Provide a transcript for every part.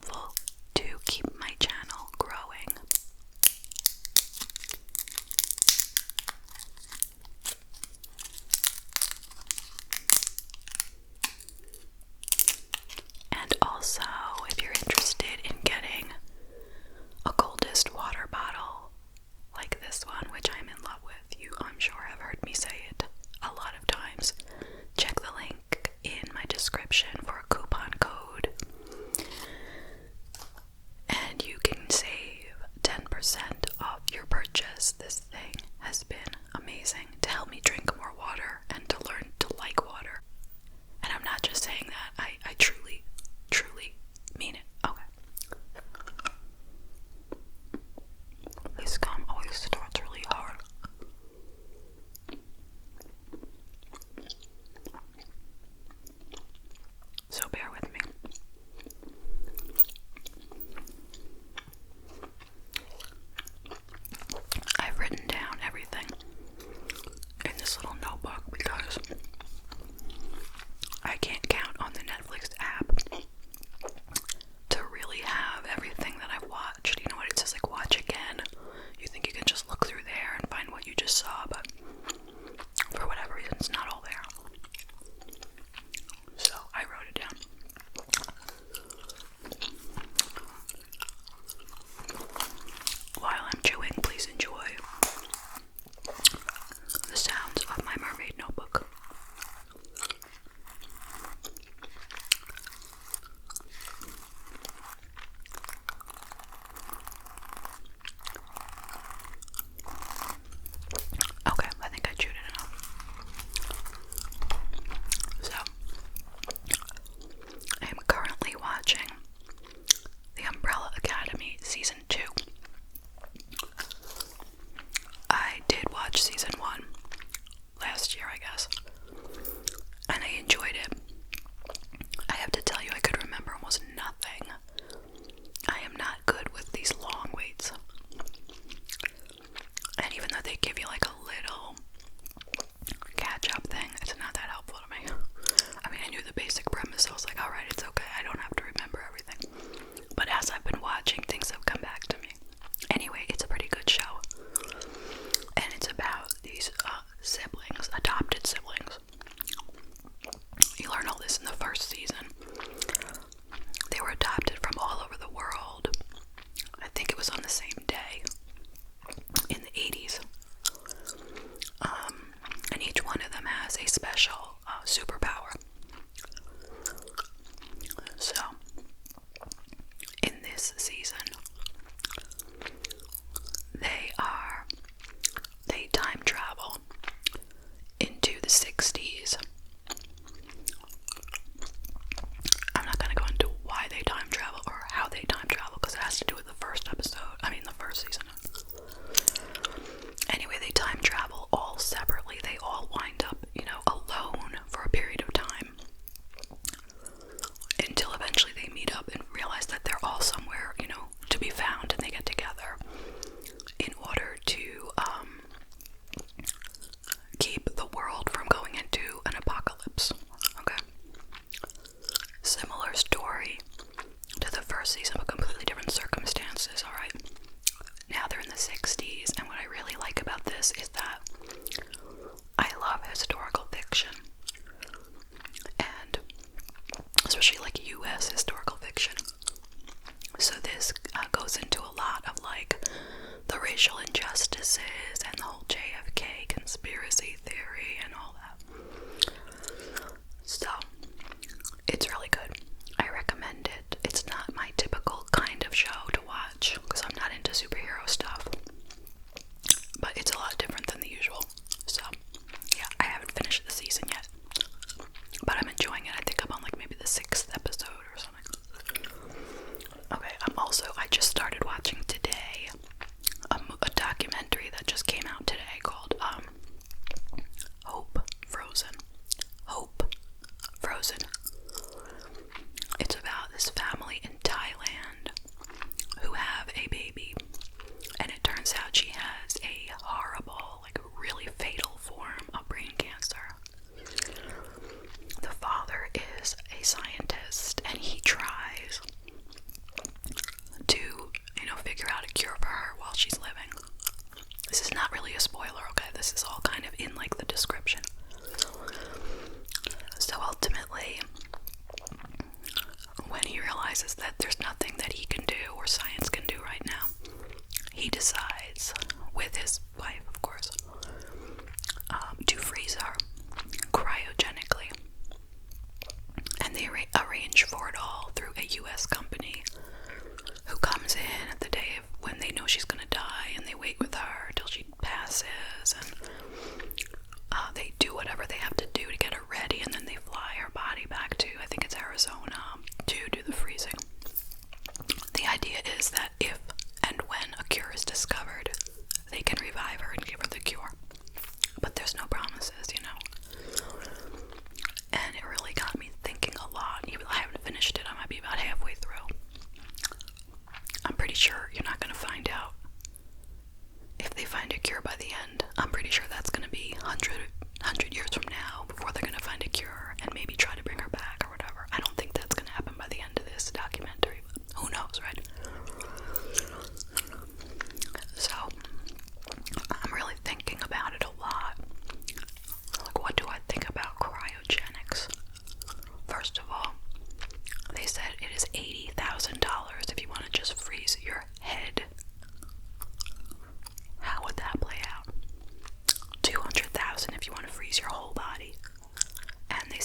helpful to keep my channel growing. And also, if you're interested in getting a coldest water bottle like this one, which I'm in love with, you I'm sure have heard me say it a lot of times, check the link in my description for a coupon code and you can save 10% off your purchase. This thing has been amazing to help me drink more water and to learn to like water. And I'm not just saying that, I truly mean it. Okay. This gum always starts really hard. So bear with me. I've written down everything in this little notebook because I can't count on the Netflix app to really have everything that I've watched. You know what it says, like watch again. You think you can just look through there and find what you just saw, but for whatever reason it's not all there. So I wrote it down. While I'm chewing, please enjoy the sounds of my mermaid notebook. Okay, I think I chewed it enough. So, I am currently watching The Umbrella Academy Season 2. I did watch Season 1 last year, I guess, and I enjoyed it. I have to tell you, I could remember almost nothing. I am not good with these long waits. And even though they give you like a little catch-up thing, it's not that helpful to me. I mean, I knew the basic premise, so I was like, alright, it's okay, I don't have to remember everything. But as I've been watching, things have come back to me. Anyway, it's a pretty good show. And it's about these siblings, adopted siblings. You learn all this in the first season. They were adopted from all over the world. I think it was on the same day in the 80s. And each one of them has a special superpower. So, in this season, they time travel into the 60s. I'm not going to go into why they time travel or how they time travel because it has to do with the first season. Anyway, they time travel all separately. They all wind up, alone for a period of time until eventually they meet up and realize that they're all somewhere, to be found, and they get together in order to keep the world from going into an apocalypse. Okay? Similar story to the first season, but completely different circumstances, alright? Now they're in the 60s, and what I really like about this is that I love historical fiction. And especially like US historical fiction. So this goes into a lot of like the racial injustices and the whole JFK conspiracy theory and all that. So it's really good. I recommend it. It's not my typical kind of show to watch because I'm not into superhero stuff, but it's a lot different than the usual. So yeah, I haven't finished the season yet, but I'm enjoying it. I think I'm on like maybe the 6th episode or something. Okay, I just started watching today a documentary that just this is all kind of in like the description. So ultimately, when he realizes that there's nothing that he can do or science can do right now, he decides, with his wife of course, to freeze her cryogenically. And they arrange for it all through a US company who comes in at the day of when they know she's gonna die, and they wait with her till she passes, and they do whatever they have to do to get her ready, and then they fly her body back to, I think it's Arizona, to do the freezing. The idea is that if and when a cure is discovered, they can revive her and give her the cure. But there's no promises, you know. And it really got me thinking a lot. Even though I haven't finished it, I might be about halfway through. I'm pretty sure you're not going to find out if they find a cure by the end. I'm pretty sure that's going to be 100 years from now before they're going to find a cure and maybe try to bring her back or whatever. I don't think that's going to happen by the end of this documentary, but who knows, right? So, I'm really thinking about it a lot. Like, what do I think about cryogenics? First of all, they said it is $80,000 if you want to just freeze your head. How would that play out? $200,000 if you want to freeze your whole body. And they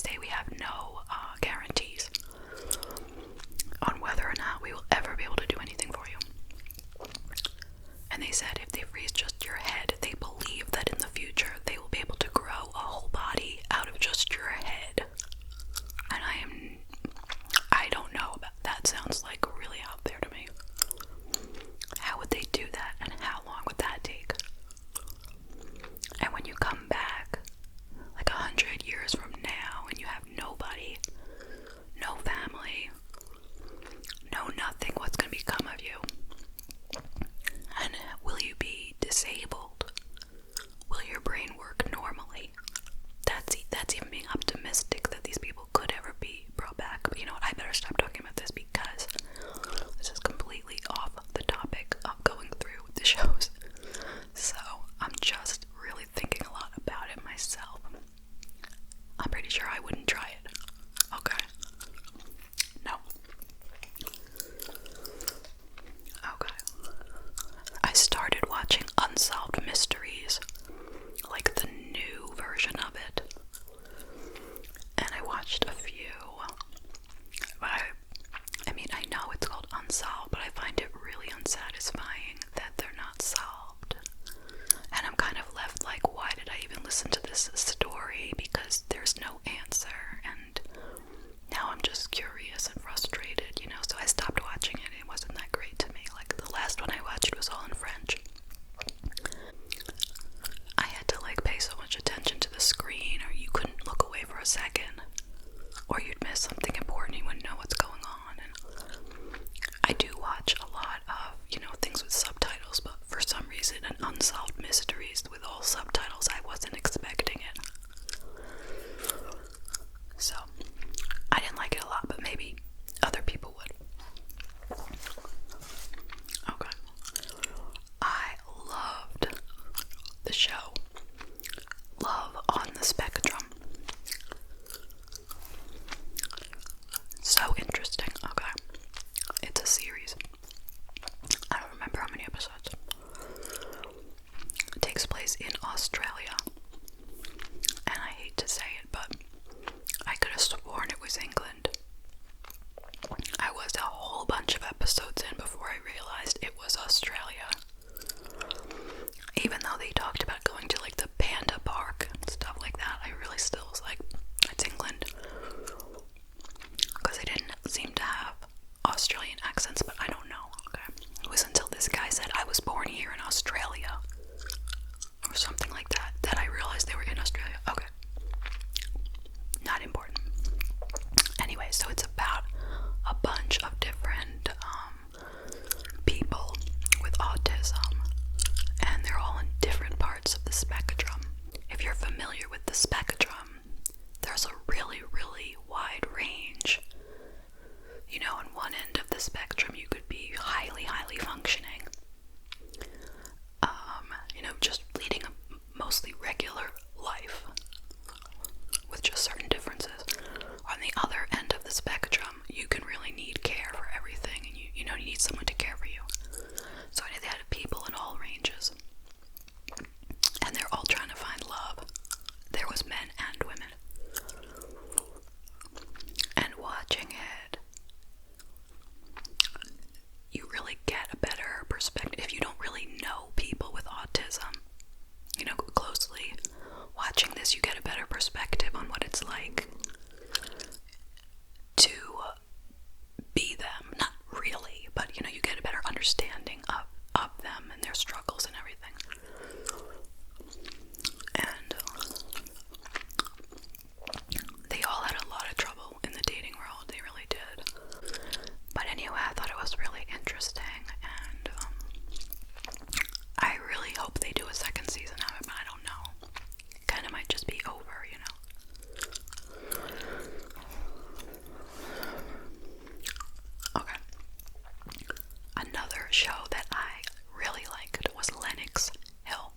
show that I really liked was Lennox Hill.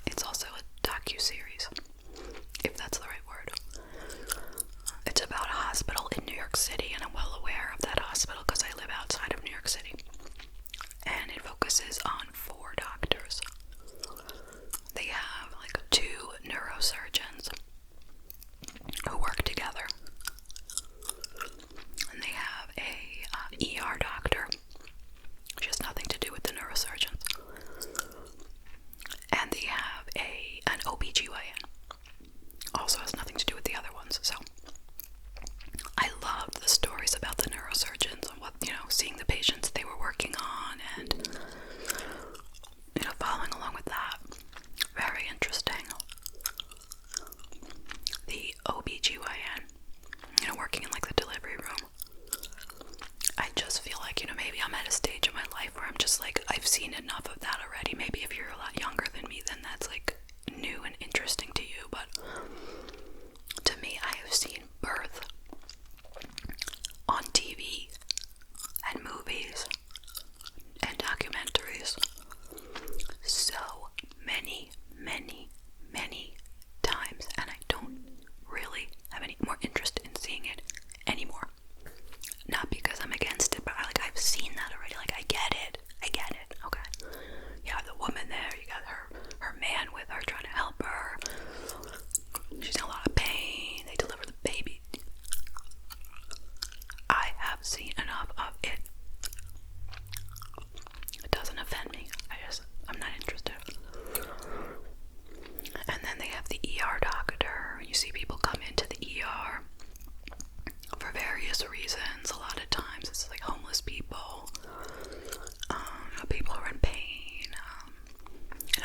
It's also a docu-series, if that's the right word. It's about a hospital in New York City, and I'm well aware of that hospital because I live outside of New York City. And it focuses on 4 doctors. They have like 2 neurosurgeons who work together. And they have a ER doctor, which has nothing to do with the neurosurgeons. And they have an OBGYN, also has nothing to do with the other ones. So I loved the stories about the neurosurgeons and what, seeing the patients they were working on and, following along with that. Very interesting. The OBGYN, working in like the delivery room. I just feel like, maybe I'm at a stage in my life where I'm just like, I've seen enough of that already. Maybe if you're a lot younger than me, then that's like new and interesting to you. But to me, I have seen birth on TV and movies and documentaries so many times, and I don't really have any more interest in seeing it anymore. Not because I'm against it, but I've seen that already. I get it, okay. You have the woman there, you got her man with her trying to help her. She's in a lot of pain, they deliver the baby. I have seen enough of it. It doesn't offend me. I'm not interested. And then they have the ER doctor. You see people come into the ER for various reasons. A lot of times it's like homeless people, people who are in pain,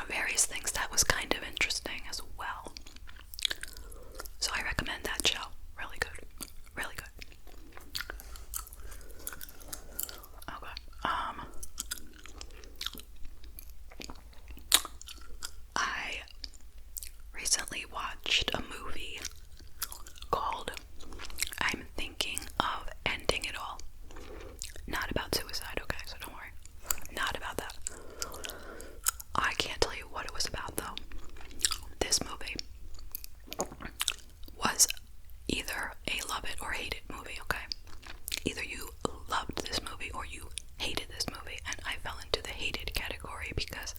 various things. That was kind of interesting as well. So I recommend that show. Really good. Really good. Okay. I recently watched a movie called I'm Thinking of Ending It All. Not about suicide, okay, so don't worry. Not about that. I can't tell you what it was about, though. This movie was either a love it or hate it movie, okay? Either you loved this movie or you hated this movie, and I fell into the hated category because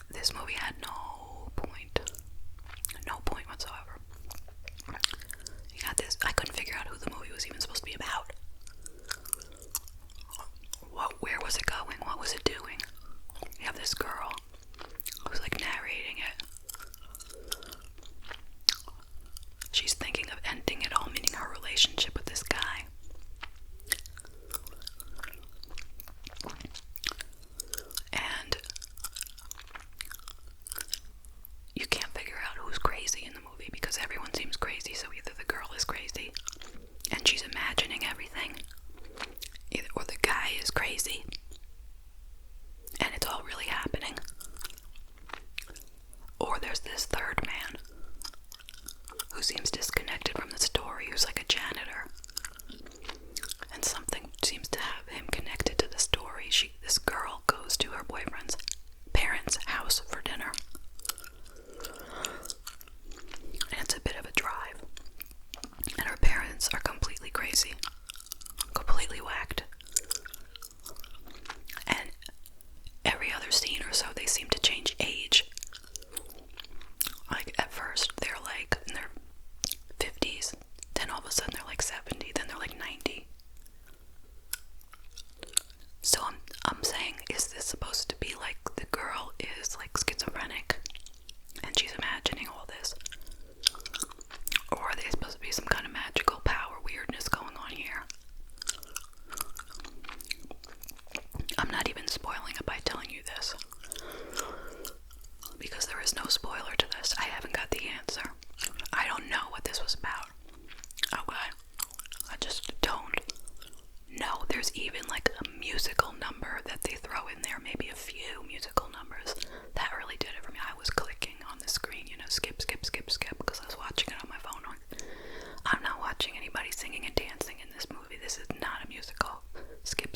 this movie had no point whatsoever. You got this, I couldn't figure out who the movie was even supposed to be about. Where was it going? What was it doing? You have this girl who's like narrating it. She's thinking of ending it all, meaning her relationship with this guy. And you can't figure out who's crazy in the movie because everyone seems crazy, so either the girl is crazy and she's imagining everything, or the guy is crazy and it's all really happening, or there's this third man who seems disconnected from the story, who's like a janitor, and something seems to have him connected to the story. This girl goes to her boyfriend's parents' house for dinner, and it's a bit of a drive, and her parents are completely crazy, completely whacked, and every other scene or so they seem to change age. Like at first they're like in their 50s, then all of a sudden they're like 70, then they're like 90. So I'm saying, is this supposed to be like the girl is like schizophrenic and she's imagining all this? Or are they supposed to be some kind of magical power weirdness going on here? I'm not even spoiling it by telling you this, because there is no spoiler to this. I haven't got the answer. I don't know what this was about. Okay. I just don't know. There's even like a musical number that they throw in there, maybe a few musical numbers. That really did it for me. I was clicking on the screen, skip, because I was watching it on my phone. I'm not watching anybody singing and dancing in this movie. This is not a musical. Skip.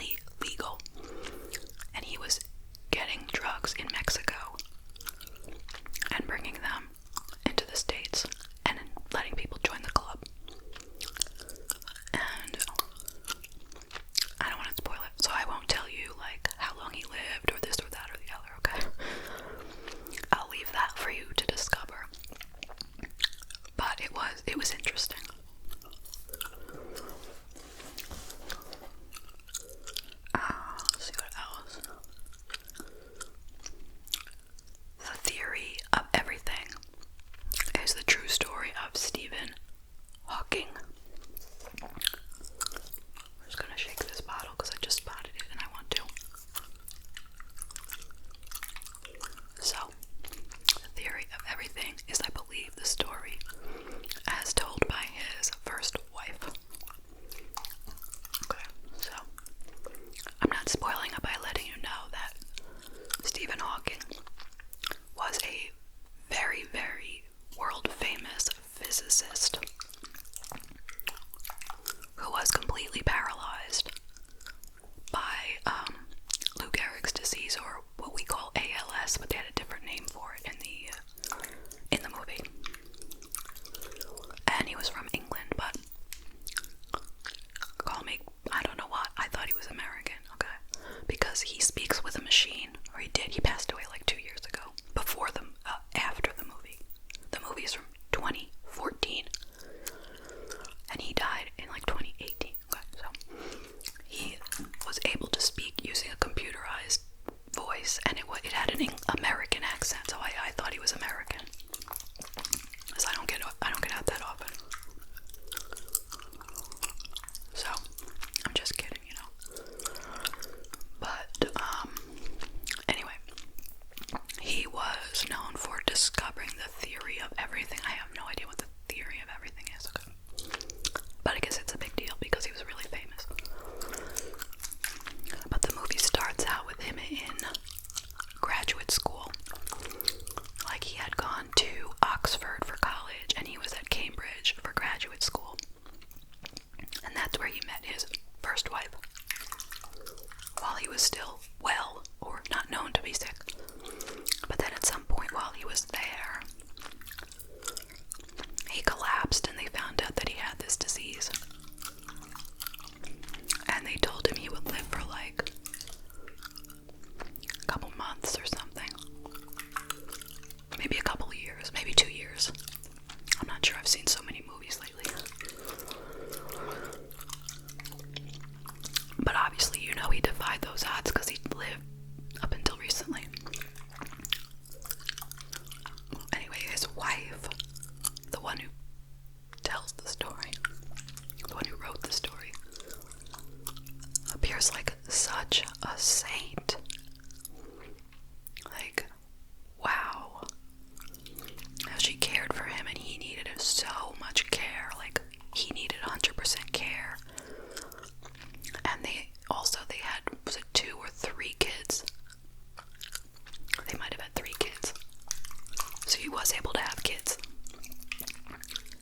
only legal. And he was getting drugs in Mexico and bringing them into the States and letting people join the club. And I don't want to spoil it, so I won't tell you like how long he lived or this or that or the other, okay? I'll leave that for you to discover. But it was interesting. Let's see what else. The Theory of Everything is the true story of Stephen Hawking. I'm just gonna shake this bottle because I just spotted it and I want to. So, The Theory of Everything is, I believe, the story as told by his first wife. Okay, so I'm not spoiling it by letting you know that Stephen Hawking was a very, very world-famous physicist who was completely paralyzed by Lou Gehrig's disease, or what we call ALS, but they had a different name for it in the movie. And he was from England, but call me, I don't know what, I thought he was American, okay? Because he speaks with a machine, or he did. He passed away like 2 years ago, after the movie. The movie is from 2014, and he died in like 2018. Okay, so he was able to speak using a computerized voice, and it had an American accent, so I thought he was American, because I don't get out that often. So I'm just kidding, you know. But anyway, he was known for discovering the theory of everything. I have no idea what the theory of everything is, okay? But I guess it's a big deal because he was really famous. But the movie starts out with him in graduate school. Like, he had gone to Oxford for college and he was at Cambridge for graduate school. And that's where he met his first wife, while he was still well, or not known to be sick. But then at some point while he was there, he collapsed and they found out that he had this disease. And they told him he would live for like a couple months or something. Maybe a couple of years, maybe 2 years. I'm not sure, I've seen so many movies lately. But obviously, you know, he defied those odds because he lived up until recently. Anyway, his wife, the one who tells the story, the one who wrote the story, appears like such a saint. Like, wow. How she cared for him, and he needed so much care. Like, he needed 100% care. And they had, was it 2 or 3 kids? They might have had 3 kids. So he was able to have kids.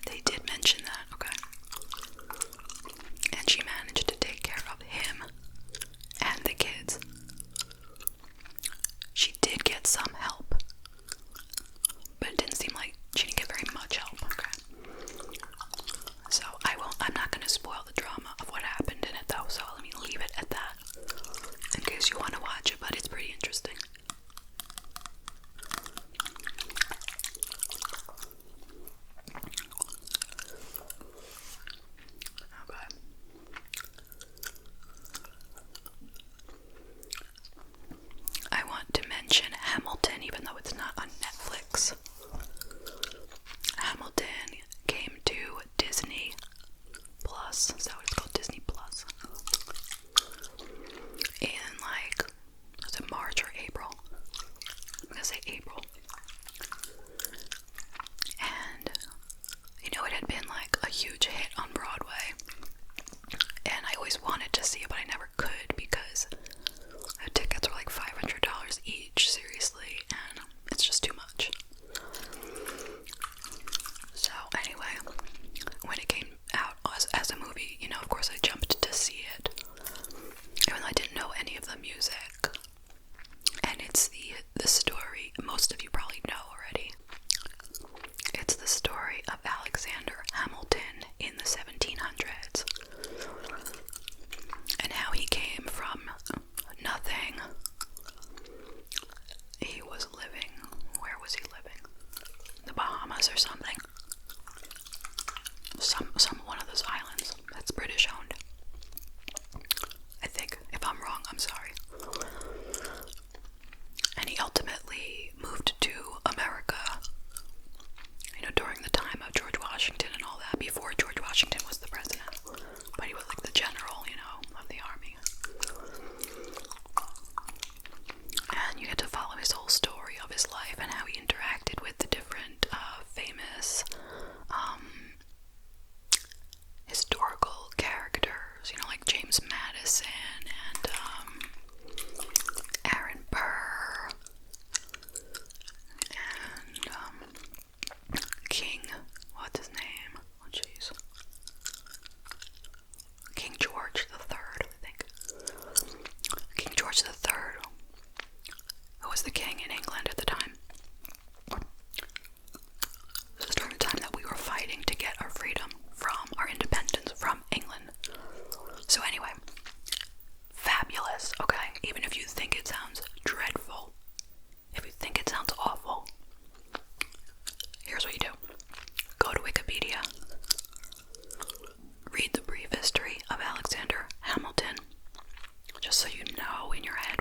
They did mention that, okay? And she managed to take care of him and the kids. She did get some help, but it didn't seem like she didn't get very much help, okay? So I'm not going to spoil just so you know in your head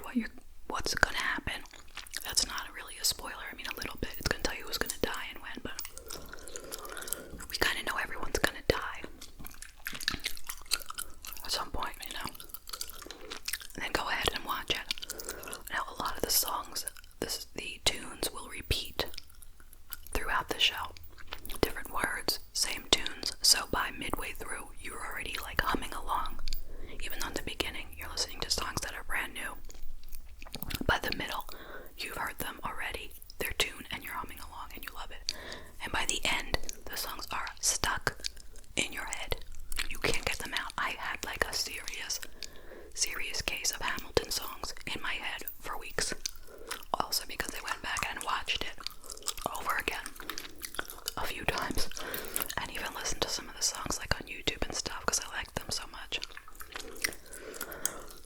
what's gonna happen. That's not really a spoiler. I mean, a little bit. It's gonna tell you who's gonna die and when, but we kind of know everyone's gonna die at some point, you know. And then go ahead and watch it. Now, a lot of the songs, the tunes will repeat throughout the show. Different words, same tunes. So by midway through, you're already like humming along. Even though in the beginning, you're listening to songs that are brand new. By the middle, you've heard them already, their tune, and you're humming along and you love it. And by the end, the songs are stuck in your head. You can't get them out. I had like a serious case of Hamilton songs in my head for weeks. Also because I went back and watched it over again a few times. And even listened to some of the songs like on YouTube and stuff because I liked them so much.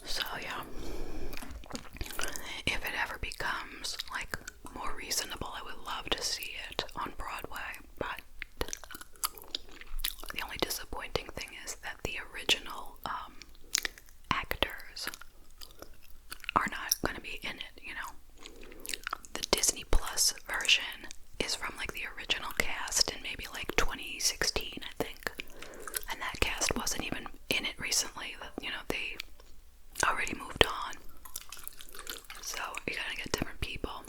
So yeah. If it ever becomes like more reasonable, I would love to see it on Broadway, but the only disappointing thing is that the original actors are not going to be in it, you know. The Disney Plus version is from like the original cast in maybe like 2016, I think, and that cast wasn't even in it recently. You know, they already moved on. So you gotta get different people,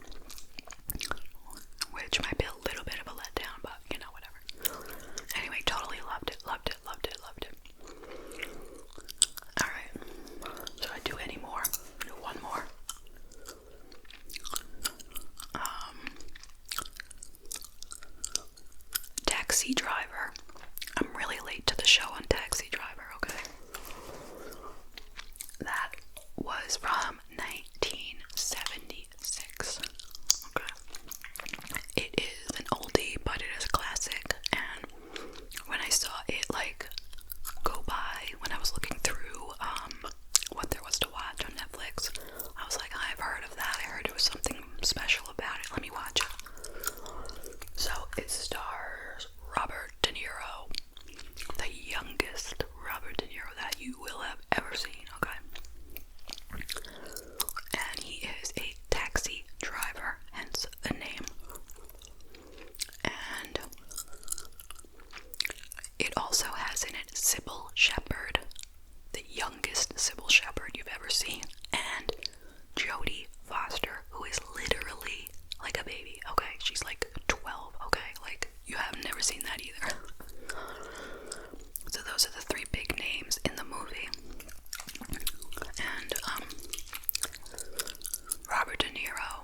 which might be a little bit of a letdown, but you know, whatever. Anyway, totally loved it. Alright, should I do any more? Do one more. Taxi Driver. I'm really late to the show on Taxi Driver, okay? That was from 1976. Okay. It is an oldie, but it is a classic, and when I saw it like go by when I was looking through what there was to watch on Netflix, I was like, I've heard of that. I heard there was something special about it. Let me watch it. So it stars Robert De Niro, the youngest Robert De Niro that you will have ever seen, okay? And he is a taxi driver, hence the name. And it also has in it Sybil Shepherd, the youngest Sybil Shepherd you've ever seen, and Jodie Foster, who is literally like a baby, okay? She's like 12, okay? Like, you have never seen that either. So those are the three big names in the movie. And, Robert De Niro,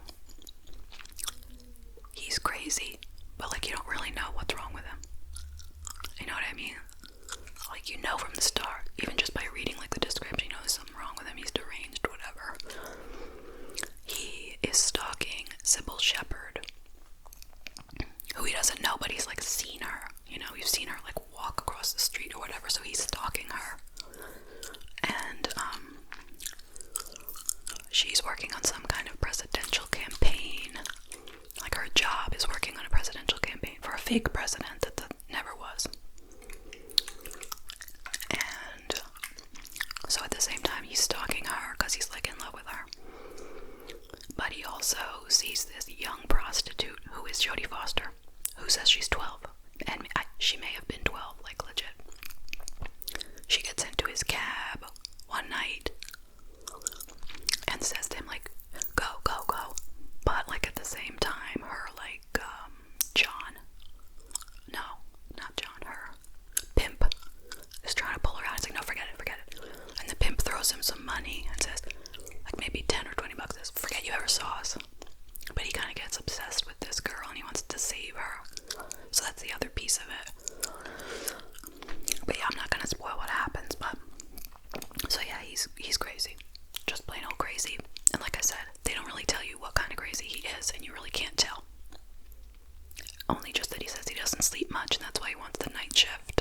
he's crazy, but like you don't really know what's wrong with him. You know what I mean? Like, you know from the start, even just by reading like the description, you know there's something wrong with him, he's deranged, whatever. He is stalking Sybil Shepherd, who he doesn't know, but he's like seen her, you know, you've seen her like walk across the street or whatever, so he's stalking her. And she's working on some kind of presidential campaign. Like, her job is working on a presidential campaign for a fake president that never was. And so at the same time, he's stalking her because he's like in love with her. But he also sees this young prostitute who is Jodie Foster, who says she's 12. And she may have been 12, like legit. She gets into his cab one night and says to him, like, go, go, go. But, like, at the same time, her, like, John. No, not John, her pimp is trying to pull her out. He's like, no, forget it. And the pimp throws him some money and says, like, maybe 10 or 20 bucks. Says, forget you ever saw us. But he kind of gets obsessed with this girl and he wants to save her. So that's the other piece of it. But yeah, I'm not gonna spoil what happens, but so yeah, he's crazy. Just plain old crazy. And like I said, they don't really tell you what kind of crazy he is, and you really can't tell. Only just that he says he doesn't sleep much, and that's why he wants the night shift.